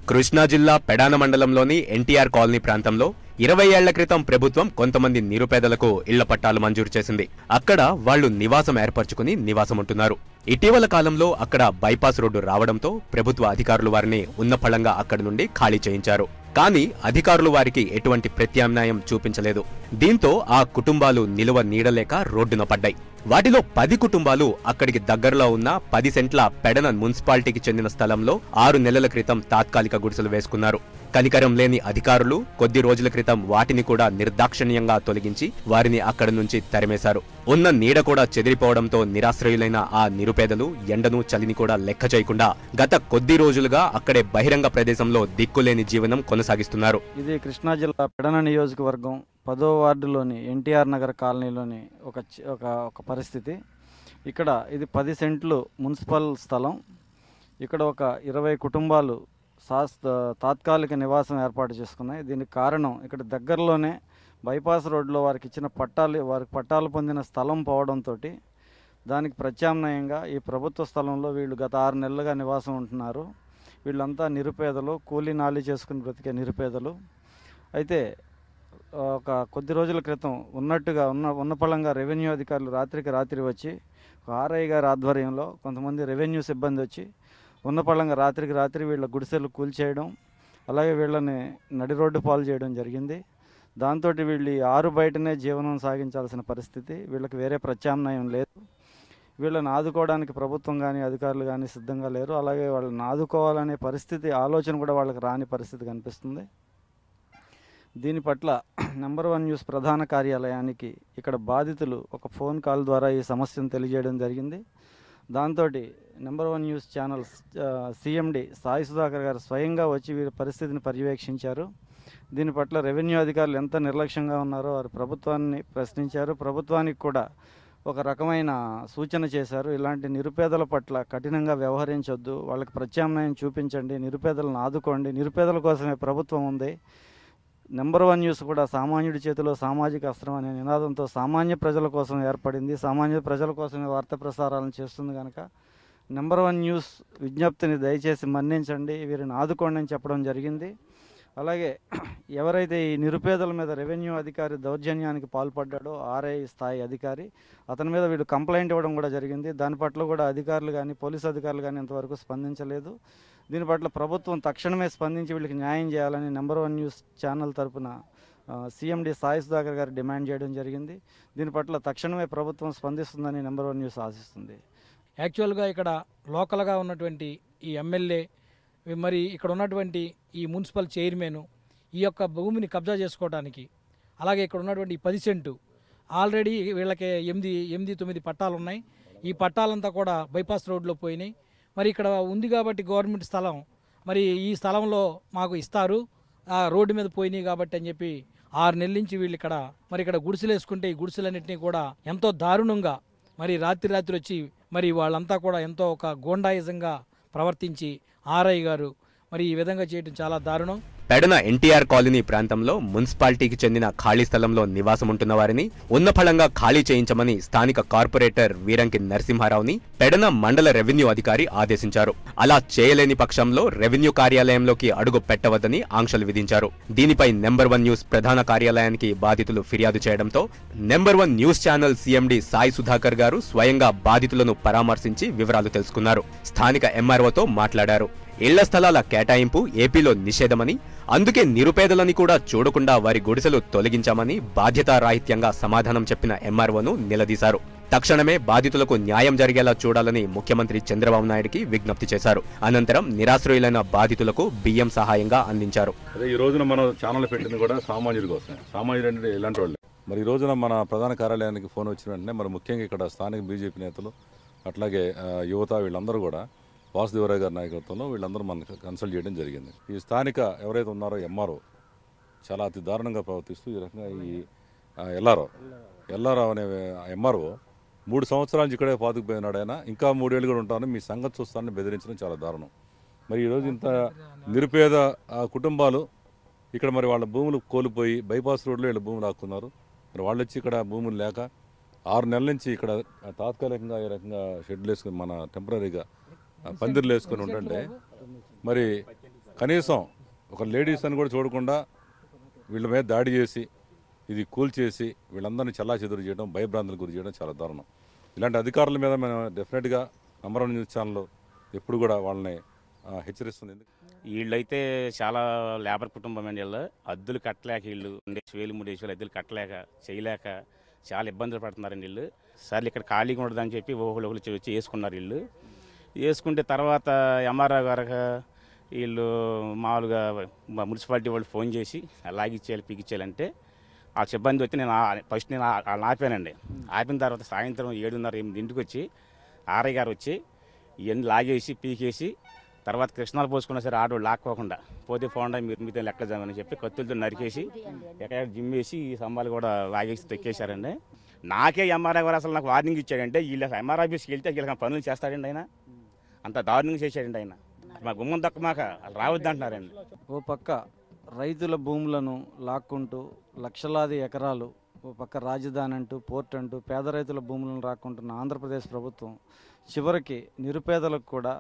కృష్ణా జిల్లా పెడాన మండలంలోని ఎన్టీఆర్ కాలనీ ప్రాంతంలో 20 ఏళ్ల క్రితం ప్రభుత్వం కొంతమంది నిరుపేదలకు ఇళ్ల పట్టాలు మంజూరు చేసింది. అక్కడ వాళ్లు నివాసం ఏర్పరచుకుని నివాసముంటున్నారు. ఇటీవల కాలంలో అక్కడ బైపాస్ రోడ్డు రావడంతో ప్రభుత్వ అధికారులు వారిని ఉన్నపళంగా అక్కడి నుండి ఖాళీ చేయించారు. కానీ అధికారులు వారికి ఎటువంటి ప్రత్యామ్నాయం చూపించలేదు. దీంతో ఆ కుటుంబాలు నిలువ నీడలేక రోడ్డున పడ్డాయి. వాటిలో 10 కుటుంబాలు అక్కడికి దగ్గరలో ఉన్న 10 సెంట్ల పెడన మున్సిపాలిటీకి చెందిన స్థలంలో 6 నెలల క్రితం తాత్కాలిక గుడిసెలు వేసుకున్నారు. కనికరం లేని అధికారులు కొద్ది రోజుల క్రితం వాటిని కూడా నిర్దాక్షిణ్యంగా తొలగించి వారిని అక్కడి నుంచి తరిమేశారు. ఉన్న నీడ కూడా చెదిరిపోవడంతో నిరాశ్రయులైన ఆ నిరుపేదలు ఎండను చలిని కూడా లెక్క చేయకుండా గత కొద్ది రోజులుగా అక్కడే బహిరంగ ప్రదేశంలో దిక్కులేని జీవనం కొనసాగిస్తున్నారు. ఇది కృష్ణా జిల్లా పెడన నియోజకవర్గం 10వ వార్డులోని ఎన్టీఆర్ నగర్ కాలనీలోని ఒక పరిస్థితి. ఇక్కడ ఇది 10 సెంట్లు మున్సిపల్ స్థలం. ఇక్కడ ఒక 20 కుటుంబాలు తాత్కాలిక నివాసం ఏర్పాటు చేసుకున్నాయి. దీనికి కారణం ఇక్కడ దగ్గరలోనే బైపాస్ రోడ్లో వారికి పట్టాలు పొందిన స్థలం పోవడంతో దానికి ప్రత్యామ్నాయంగా ఈ ప్రభుత్వ స్థలంలో వీళ్ళు గత 6 నెలలుగా నివాసం ఉంటున్నారు. వీళ్ళంతా నిరుపేదలు, కూలీ నాలి చేసుకుని బ్రతికే నిరుపేదలు. అయితే ఒక కొద్ది రోజుల క్రితం ఉన్నపళంగా రెవెన్యూ అధికారులు రాత్రికి రాత్రి వచ్చి ఆర్ఐ గారి ఆధ్వర్యంలో కొంతమంది రెవెన్యూ సిబ్బంది వచ్చి ఉన్నపళంగా రాత్రికి రాత్రి వీళ్ళ గుడిసెలు కూల్చేయడం, అలాగే వీళ్ళని నడి రోడ్డు పాలు చేయడం జరిగింది. దాంతో వీళ్ళు ఆరు బయటనే జీవనం సాగించాల్సిన పరిస్థితి. వీళ్ళకి వేరే ప్రత్యామ్నాయం లేదు. వీళ్ళని ఆదుకోవడానికి ప్రభుత్వం కానీ అధికారులు కానీ సిద్ధంగా లేరు. అలాగే వాళ్ళని ఆదుకోవాలనే ఆలోచన కూడా వాళ్ళకి రాని పరిస్థితి కనిపిస్తుంది. దీని పట్ల నెంబర్ 1 న్యూస్ ప్రధాన కార్యాలయానికి ఇక్కడ బాధితులు ఒక ఫోన్ కాల్ ద్వారా ఈ సమస్యను తెలియజేయడం జరిగింది. దాంతో number 1 news channel CMD Sai Sudhakar గారు స్వయంగా వచ్చి వీరి పరిస్థితిని పర్యవేక్షించారు. దీని పట్ల రెవెన్యూ అధికారులు ఎంత నిర్లక్ష్యంగా ఉన్నారో వారు ప్రభుత్వాన్ని ప్రశ్నించారు. ప్రభుత్వానికి కూడా ఒక రకమైన సూచన చేశారు. ఇలాంటి నిరుపేదల పట్ల కఠినంగా వ్యవహరించొద్దు, వాళ్ళకి ప్రత్యామ్నాయం చూపించండి, నిరుపేదలను ఆదుకోండి, నిరుపేదల కోసమే ప్రభుత్వం ఉంది. నెంబర్ 1 న్యూస్ కూడా సామాన్యుడి చేతిలో సామాజిక అస్త్రం అనే నినాదంతో సామాన్య ప్రజల కోసం ఏర్పడింది. సామాన్య ప్రజల కోసమే వార్తా ప్రసారాలను చేస్తుంది కనుక నెంబర్ 1 న్యూస్ విజ్ఞప్తిని దయచేసి మన్నించండి, వీరిని ఆదుకోండి అని చెప్పడం జరిగింది. అలాగే ఎవరైతే ఈ నిరుపేదల మీద రెవెన్యూ అధికారి దౌర్జన్యానికి పాల్పడ్డాడో ఆర్ఐ స్థాయి అధికారి, అతని మీద వీళ్ళు కంప్లైంట్ ఇవ్వడం కూడా జరిగింది. దాని పట్ల కూడా అధికారులు కానీ పోలీసు అధికారులు కానీ ఇంతవరకు స్పందించలేదు. దీని పట్ల ప్రభుత్వం తక్షణమే స్పందించి వీళ్ళకి న్యాయం చేయాలని నెంబర్ 1 న్యూస్ ఛానల్ తరఫున సిఎండి సాయి సుధాకర్ గారు డిమాండ్ చేయడం జరిగింది. దీని పట్ల తక్షణమే ప్రభుత్వం స్పందిస్తుందని నెంబర్ 1 న్యూస్ ఆశిస్తుంది. యాక్చువల్గా ఇక్కడ లోకల్గా ఉన్నటువంటి ఈ ఎమ్మెల్యే, మరి ఇక్కడ ఉన్నటువంటి ఈ మున్సిపల్ చైర్మన్ ఈ యొక్క భూమిని కబ్జా చేసుకోవడానికి, అలాగే ఇక్కడ ఉన్నటువంటి 10 సెంటు ఆల్రెడీ వీళ్ళకి 8-9 పట్టాలు ఉన్నాయి. ఈ పట్టాలంతా కూడా బైపాస్ రోడ్లో పోయినాయి. మరి ఇక్కడ ఉంది కాబట్టి గవర్నమెంట్ స్థలం, మరి ఈ స్థలంలో మాకు ఇస్తారు, ఆ రోడ్డు మీద పోయినాయి కాబట్టి అని చెప్పి 6 నెలల నుంచి వీళ్ళు ఇక్కడ గుడిసెలు వేసుకుంటే ఈ గుడిసెలన్నింటినీ కూడా ఎంతో దారుణంగా మరి రాత్రి వచ్చి మరి వాళ్ళంతా కూడా ఎంతో ఒక గూండాయిజంగా ప్రవర్తించి ఆర్ఐ గారు మరి ఈ విధంగా చేయడం చాలా దారుణం. పెడన ఎన్టీఆర్ కాలనీ ప్రాంతంలో మున్సిపాలిటీకి చెందిన ఖాళీ స్థలంలో నివాసముంటున్న వారిని ఉన్నపళంగా ఖాళీ చేయించమని స్థానిక కార్పొరేటర్ వీరంకి నరసింహారావుని పెడన మండల రెవెన్యూ అధికారి ఆదేశించారు. అలా చేయలేని పక్షంలో రెవెన్యూ కార్యాలయంలోకి అడుగు పెట్టవద్దని ఆంక్షలు విధించారు. దీనిపై నెంబర్ 1 న్యూస్ ప్రధాన కార్యాలయానికి బాధితులు ఫిర్యాదు చేయడంతో number 1 news channel CMD Sai Sudhakar గారు స్వయంగా బాధితులను పరామర్శించి వివరాలు తెలుసుకున్నారు. స్థానిక ఎంఆర్ఓతో మాట్లాడారు. ఇళ్ల స్థలాల కేటాయింపు ఏపీలో నిషేధమని, అందుకే నిరుపేదలని కూడా చూడకుండా వారి గుడిసెలు తొలగించామని బాధ్యతారాహిత్యంగా సమాధానం చెప్పిన ఎంఆర్ఓను నిలదీశారు. తక్షణమే బాధితులకు న్యాయం జరిగేలా చూడాలని ముఖ్యమంత్రి చంద్రబాబు నాయుడికి విజ్ఞప్తి చేశారు. అనంతరం నిరాశ్రయులైన బాధితులకు బియ్యం సహాయంగా అందించారు. ఈ రోజున మనం ఛానల్ పెట్టింది కూడా సామాన్యుడి కోసం. సామాన్యుడు అంటే ఇలాంటి వాళ్ళే. మరి ఈ రోజున మన ప్రధాన కార్యాలయానికి ఫోన్ వచ్చిన వెంటనే మరి ముఖ్యంగా ఇక్కడ స్థానిక బీజేపీ నేతలు, అట్లాగే యువత, వీళ్ళందరూ కూడా వాసుదేవరావు గారి నాయకత్వంలో వీళ్ళందరూ మనకు కన్సల్ట్ చేయడం జరిగింది. ఈ స్థానిక ఎవరైతే ఉన్నారో ఎంఆర్ఓ చాలా అతి దారుణంగా ప్రవర్తిస్తూ ఈ రకంగా ఈ ఎల్లారావు అనే ఎంఆర్ఓ 3 సంవత్సరాల నుంచి ఇక్కడే పాతుకుపోయినాడు. ఆయన ఇంకా 3 ఏళ్ళు కూడా ఉంటాను, మీ సంగతి చూస్తానని బెదిరించడం చాలా దారుణం. మరి ఈరోజు ఇంత నిరుపేద కుటుంబాలు ఇక్కడ మరి వాళ్ళ భూములు కోల్పోయి బైపాస్ రోడ్లో వీళ్ళ భూములు ఆక్కున్నారు. మరి వాళ్ళు వచ్చి ఇక్కడ భూములు లేక 6 నెలల నుంచి ఇక్కడ తాత్కాలికంగా ఈ రకంగా షెడ్లు వేసుకుని మన టెంపరీగా పందిర్లు వేసుకుని ఉంటుంటే మరి కనీసం ఒక లేడీస్ అని కూడా చూడకుండా వీళ్ళ మీద దాడి చేసి ఇది కూల్చేసి వీళ్ళందరినీ చెల్లాచెదురు చేయడం, భయభ్రాంతులకు గురి చేయడం చాలా దారుణం. ఇలాంటి అధికారుల మీద మనం డెఫినెట్గా నంబర్ 1 న్యూస్ ఛానల్ ఎప్పుడు కూడా వాళ్ళని హెచ్చరిస్తుంది. వీళ్ళైతే చాలా లేబర్ కుటుంబం అండి. వీళ్ళు అద్దులు కట్టలేక, వీళ్ళు ఉండే 2,000-3,000 అద్దులు కట్టలేక చేయలేక చాలా ఇబ్బందులు పడుతున్నారండి వీళ్ళు. సర్లు ఇక్కడ ఖాళీగా ఉండదని చెప్పి ఒకళ్ళు వచ్చి వేసుకున్నారు. వీళ్ళు వేసుకుంటే తర్వాత ఎంఆర్ఓ గారు వీళ్ళు మామూలుగా మున్సిపాలిటీ వాళ్ళు ఫోన్ చేసి లాగిచ్చేయాలి, పీకిచ్చేయాలంటే ఆ సిబ్బంది వచ్చి ఫస్ట్ నేను ఆపానండి. ఆపిన తర్వాత సాయంత్రం 7:30-8 వచ్చి ఆర్ఐ గారు వచ్చి ఇవన్నీ లాగేసి పీకేసి తర్వాత కృష్ణాలు పోసుకున్నా సరే ఆడవాళ్ళు లాక్కోకుండా పోతే పోండా మీరు మీతో లెక్క జమని చెప్పి కత్తులతో నరికేసి ఎక్కడ జిమ్మేసి ఈ స్తంభాలు కూడా లాగేసి తొక్కేశారండి. నాకే ఎంఆర్ఐ గారు అసలు నాకు వార్నింగ్ ఇచ్చాడంటే వీళ్ళ ఎంఆర్ఐ ఆఫీస్కి వెళ్తే వీళ్ళకి పనులు చేస్తాడండి ఆయన. అంత దారుణంగా చేశాడండి ఆయన. మా గుమ్మం దక్కమాక రావద్దు అంటున్నారండి. ఓ పక్క రైతుల భూములను లాక్కుంటూ లక్షలాది ఎకరాలు, ఓ పక్క రాజధాని అంటూ, పోర్ట్ అంటూ పేద రైతుల భూములను రాక్కుంటున్న ఆంధ్రప్రదేశ్ ప్రభుత్వం చివరికి నిరుపేదలకు కూడా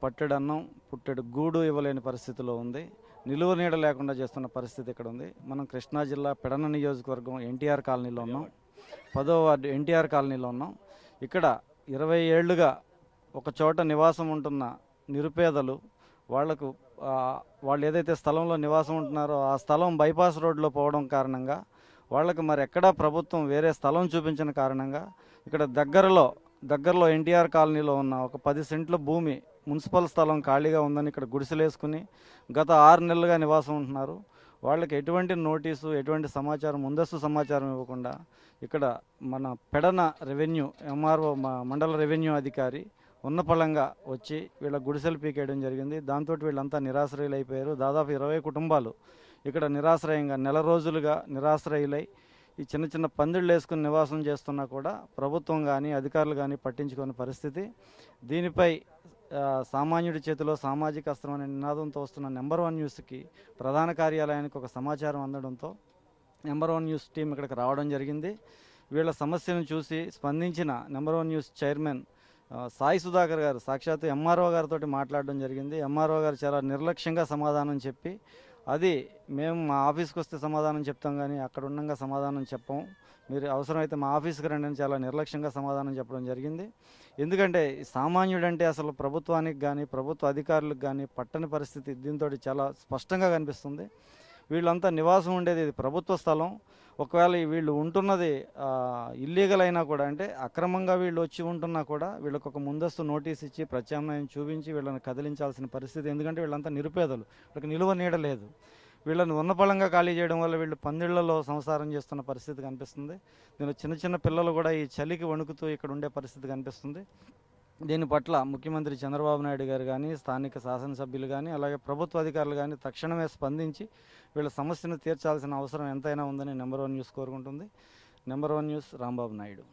పట్టెడన్నం పుట్టెడు గూడు ఇవ్వలేని పరిస్థితిలో ఉంది. నిలువ నీడ లేకుండా చేస్తున్న పరిస్థితి ఇక్కడ ఉంది. మనం కృష్ణా జిల్లా పెడన నియోజకవర్గం ఎన్టీఆర్ కాలనీలో ఉన్నాం. 10వ వార్డు ఎన్టీఆర్ కాలనీలో ఉన్నాం. ఇక్కడ 20 ఏళ్లుగా ఒక చోట నివాసం ఉంటున్న నిరుపేదలు వాళ్ళు ఏదైతే స్థలంలో నివాసం ఉంటున్నారో ఆ స్థలం బైపాస్ రోడ్లో పోవడం కారణంగా వాళ్ళకి మరి ఎక్కడా ప్రభుత్వం వేరే స్థలం చూపించిన కారణంగా ఇక్కడ దగ్గరలో ఎన్టీఆర్ కాలనీలో ఉన్న ఒక 10 సెంట్ల భూమి మున్సిపల్ స్థలం ఖాళీగా ఉందని ఇక్కడ గుడిసెలేసుకుని గత 6 నెలలుగా నివాసం ఉంటున్నారు. వాళ్ళకి ఎటువంటి నోటీసు, ఎటువంటి సమాచారం, ముందస్తు సమాచారం ఇవ్వకుండా ఇక్కడ మన పెడన రెవెన్యూ ఎంఆర్ఓ మండల రెవెన్యూ అధికారి ఉన్నపళంగా వచ్చి వీళ్ళ గుడిసెలు పీకేయడం జరిగింది. దాంతో వీళ్ళంతా నిరాశ్రయులు అయిపోయారు. దాదాపు 20 కుటుంబాలు ఇక్కడ నిరాశ్రయంగా నెల రోజులుగా నిరాశ్రయులై ఈ చిన్న చిన్న పందిళ్ళు వేసుకుని నివాసం చేస్తున్నా కూడా ప్రభుత్వం కానీ అధికారులు కానీ పట్టించుకునే పరిస్థితి. దీనిపై సామాన్యుడి చేతిలో సామాజిక అస్త్రం అనే నినాదంతో వస్తున్న నంబర్ 1 న్యూస్కి ప్రధాన కార్యాలయానికి ఒక సమాచారం అందడంతో నంబర్ 1 న్యూస్ టీం ఇక్కడికి రావడం జరిగింది. వీళ్ళ సమస్యను చూసి స్పందించిన number 1 news chairman Sai Sudhakar గారు సాక్షాత్తు ఎంఆర్ఓ గారితో మాట్లాడడం జరిగింది. ఎంఆర్ఓ గారు చాలా నిర్లక్ష్యంగా సమాధానం చెప్పి, అది మేము మా ఆఫీస్కి వస్తే సమాధానం చెప్తాం కానీ అక్కడ ఉండగా సమాధానం చెప్పం, మీరు అవసరమైతే మా ఆఫీస్కి రండి అని చాలా నిర్లక్ష్యంగా సమాధానం చెప్పడం జరిగింది. ఎందుకంటే సామాన్యుడంటే అసలు ప్రభుత్వానికి కానీ ప్రభుత్వ అధికారులకు కానీ పట్టని పరిస్థితి దీంతో చాలా స్పష్టంగా కనిపిస్తుంది. వీళ్ళంతా నివాసం ఉండేది ఇది ప్రభుత్వ స్థలం. ఒకవేళ వీళ్ళు ఉంటున్నది ఇల్లీగల్ అయినా కూడా, అంటే అక్రమంగా వీళ్ళు వచ్చి ఉంటున్నా కూడా వీళ్ళకి ఒక ముందస్తు నోటీస్ ఇచ్చి ప్రత్యామ్నాయం చూపించి వీళ్ళని కదిలించాల్సిన పరిస్థితి. ఎందుకంటే వీళ్ళంతా నిరుపేదలు, వీళ్ళకి నిలువ నీడ లేదు. వీళ్ళని ఉన్నపళంగా ఖాళీ చేయడం వల్ల వీళ్ళు పందిళ్లలో సంసారం చేస్తున్న పరిస్థితి కనిపిస్తుంది. దీనిలో చిన్న చిన్న పిల్లలు కూడా ఈ చలికి వణుకుతూ ఇక్కడ ఉండే పరిస్థితి కనిపిస్తుంది. దీని పట్ల ముఖ్యమంత్రి చంద్రబాబు నాయుడు గారు కానీ స్థానిక శాసనసభ్యులు కానీ అలాగే ప్రభుత్వ అధికారులు కానీ తక్షణమే స్పందించి వీళ్ళ సమస్యను తీర్చాల్సిన అవసరం ఎంతైనా ఉందని నంబర్ 1 న్యూస్ కోరుకుంటుంది. Number 1 news Rambabu Naidu.